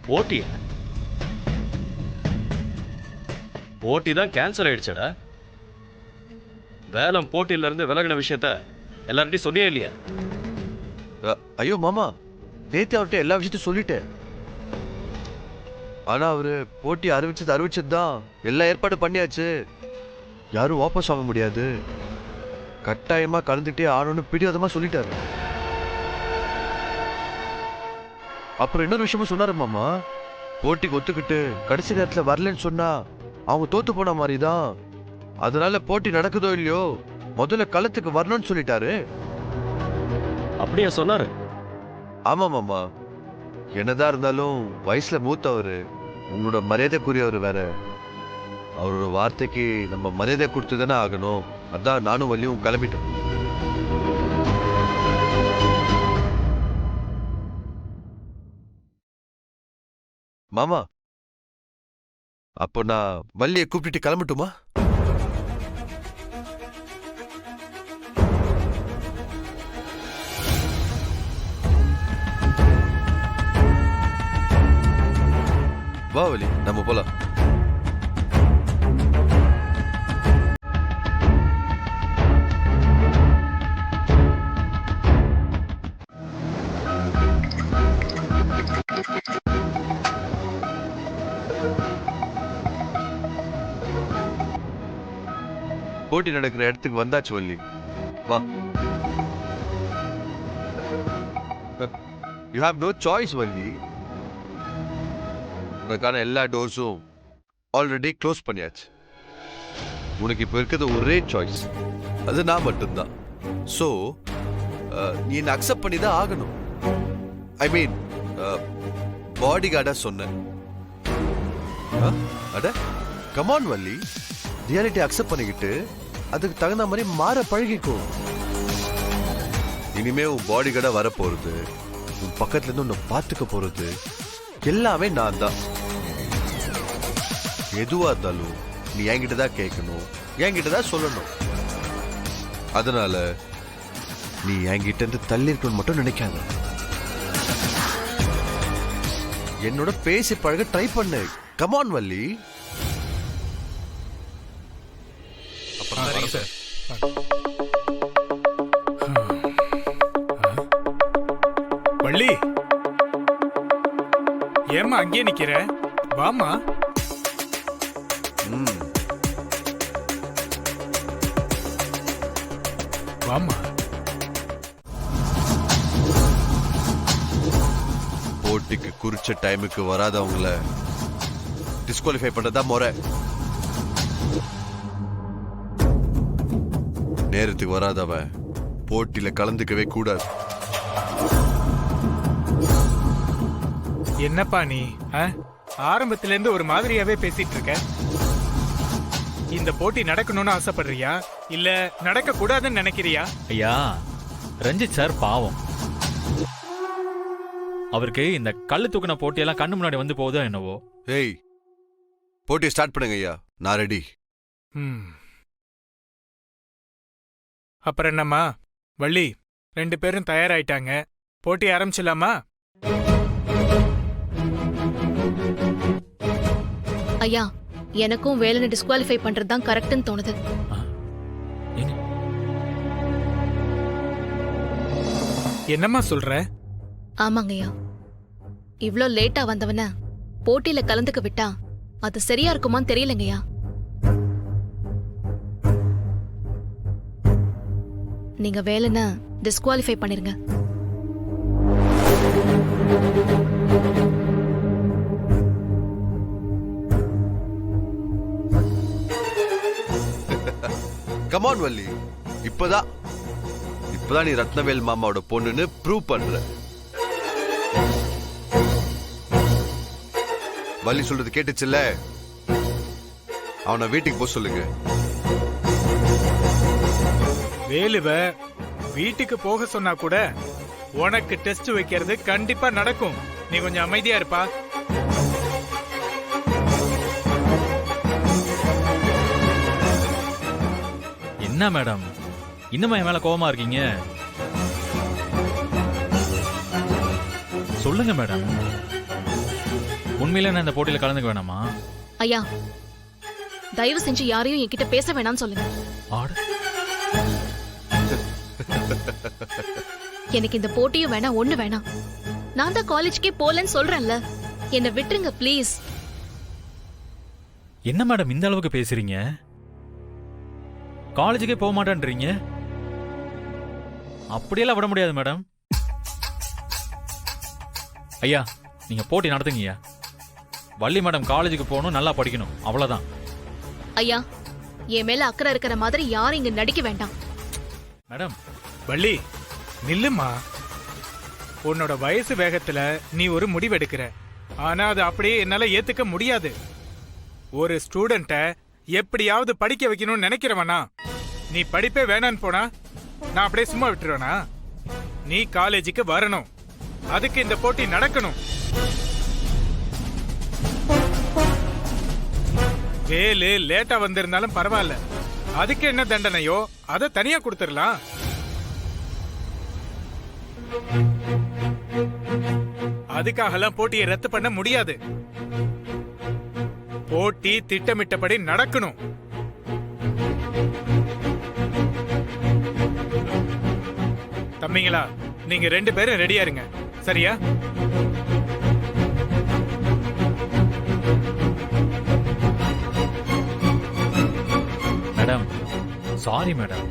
போட்டியா? போட்டி தான் கேன்சல் ஆயிடுச்சடா. வேலம் போட்டியில இருந்து விலகின விஷயத்த எல்லார்ட்டையும் சொன்னியே இல்லையா? ஐயோ மாமா, நேத்து அவர்கிட்ட எல்லா விஷயத்தையும் சொல்லிட்டேன். ஆனா அவரு போட்டி அறிவிச்சது தான். எல்லா ஏற்பாடு பண்ணியாச்சு. யாரும் வாபஸ் வாங்க முடியாது, கட்டாயமா கலந்துட்டே ஆனோன்னு பிடிவாதமா சொல்லிட்டாரு. அப்புறம் இன்னொரு விஷயமும் சொன்னாரு மாமா. போட்டிக்கு ஒத்துக்கிட்டு கடைசி நேரத்துல வரலன்னு சொன்னா அவங்க தோத்து போன மாதிரிதான். அதனால போட்டி நடக்குதோ இல்லையோ முதல்ல களத்துக்கு வரணும்னு சொல்லிட்டாரு. அப்படியா சொன்னாரு? ஆமா மாமா, என்னதான் இருந்தாலும் வயசுல மூத்தவரு, உங்களோட மரியாதைக்குரியவர் வேற. அவரோட வார்த்தைக்கு நம்ம மரியாதை கொடுத்து தானே ஆகணும். அதான் நானும் வள்ளியும் கிளம்பிட்டோம். மாமா, அப்போ நான் வள்ளியை கூப்பிட்டு கிளம்பட்டுமா? வா வள்ளி, நம்ம போலாம். போட்டி நடக்கிற இடத்துக்கு வந்தாச்சு வள்ளி, வா. You have no choice Valli. உனக்கான எல்லா டோர்ஸும் ஆல்ரெடி க்ளோஸ் பண்ணியாச்சு. உனக்கு இப்போ இருக்கிறது ஒரே சாய்ஸ், அது நான் மட்டும்தான். ஸோ நீ என்ன அக்செப்ட் பண்ணி தான் ஆகணும். ஐ மீன் பாடி கார்டா சொன்னேன். அட கமான் வள்ளி, ரியாலிட்டி அக்செப்ட் பண்ணிக்கிட்டு அதுக்கு தகுந்த மாதிரி மாற பழகிக்கும். இனிமே உன் பாடி கார்டா வர போறது, உன் பக்கத்துல இருந்து உன்னை பார்த்துக்க போறது எல்லாமே நான் தான். எதுவா இருந்தாலும் நீ என்கிட்ட தான் கேட்கணும், என்கிட்ட தான் சொல்லணும். அதனால நீ என்கிட்ட இருந்து தள்ளி இருக்கணும்னு மட்டும் நினைக்காத. என்னோட பேசி பழக ட்ரை பண்ணு. கமான் வள்ளி. வள்ளி, ஏம்மா அங்கேயே நிக்கிற? வாமா. வாமா. போட்டிக்கு குறிச்ச டைமுக்கு வராதவங்கள டிஸ்குவாலிஃபை பண்றதா முறை. நேரத்துக்கு வராதவன் போட்டியில கலந்துக்கவே கூடாது. என்னப்பா நீ ஆரம்பத்துல இருந்து ஒரு மாதிரியாவே பேசிட்டு இருக்க. இந்த போட்டி நடக்கணும்னு ஆசைப்படுறியா இல்ல நடக்க கூடாதுன்னு நினைக்கிறியா? ஐயா, ரஞ்சித் சார் பாவம். அவருக்கு இந்த கல்லு தூக்கின போட்டியெல்லாம் கண்ணு முன்னாடி வந்து போகுதோ என்னவோ. ஏய், போட்டியை ஸ்டார்ட் பண்ணுங்க ஐயா, நான் ரெடி. அப்புறம் என்னம்மா வள்ளி, 2 பேரும் தயாராயிட்டாங்க, போட்டி ஆரம்பிச்சிடலாமா? ஐயா, எனக்கும் வேலனை டிஸ்குவாலிஃபை பண்றது தான் கரெக்ட்னு தோணுது. என்னம்மா சொல்ற? ஆமாங்கய்யா, இவ்ளோ லேட்டா வந்தவன போட்டியில கலந்துக்க விட்டா அது சரியா இருக்குமான்னு தெரியலங்கய்யா. நீங்க வேலனை டிஸ்குவாலிஃபை பண்ணிருங்க. கமான் வள்ளி, இப்பதான் நீ ரத்னவேல் மாமாவோட பொண்ணுன்னு ப்ரூவ் பண்ற. வள்ளி சொல்றது கேட்டுச்சுல்ல, அவனை வீட்டுக்கு போக சொல்லுங்க. வேலுவ வீட்டுக்கு போக சொன்னா கூட உனக்கு டெஸ்ட் வைக்கிறது கண்டிப்பா நடக்கும். நீ கொஞ்சம் அமைதியா இருப்பா. என்ன மேடம், இன்னுமா என் மேல கோவமா இருக்கீங்க? சொல்லுங்க மேடம். உண்மையில நான் இந்த போட்டியில கலந்துக்க வேணாமா? ஐயா தயவு செஞ்சு யாரையும் என்கிட்ட பேச வேணாம்னு சொல்லுங்க. ஆட எனக்கு இந்த போட்டியும் வேணாம், ஒண்ணு வேணாம். நான் தான் காலேஜ்க்கே போலன்னு சொல்றேன்ல, என்னை விட்டுருங்க ப்ளீஸ். என்ன மேடம் இந்த அளவுக்கு பேசுறீங்க? காலேஜுக்கே போக மாட்டேன்றீங்க. அப்படியெல்லாம் விட முடியாது மேடம். ஐயா நீங்க போட்டி நடத்துங்கய்யா. வள்ளி மேடம் காலேஜுக்கு போகணும், நல்லா படிக்கணும், அவ்வளவுதான். ஐயா என் மேல அக்கறை இருக்கிற மாதிரி யாரும் இங்க நடிக்க வேண்டாம். மேடம் வள்ளி நில்லுமா. உன்னோட வயசு வேகத்துல நீ ஒரு முடிவெடுக்கிற. ஆனா அது அப்படியே என்னால ஏத்துக்க முடியாது. ஒரு ஸ்டூடெண்ட்ட எப்படியாவது படிக்க வைக்கணும்னு நினைக்கிறவனா நீ படிப்பே வேணான்னு போனா நான் அப்படியே சும்மா விட்டுருவேனா? நீ காலேஜுக்கு வரணும், அதுக்கு இந்த போட்டி நடக்கணும். வேலு லேட்டா வந்திருந்தாலும் பரவாயில்ல, அதுக்கு என்ன தண்டனையோ அதை தனியா கொடுத்துடலாம். அதுக்காகலாம் போட்டியை ரத்து பண்ண முடியாது. போட்டி திட்டமிட்டபடி நடக்கணும். தம்பிங்களா, நீங்க 2 பேரும் ரெடியா இருங்க, சரியா? Madam sorry madam.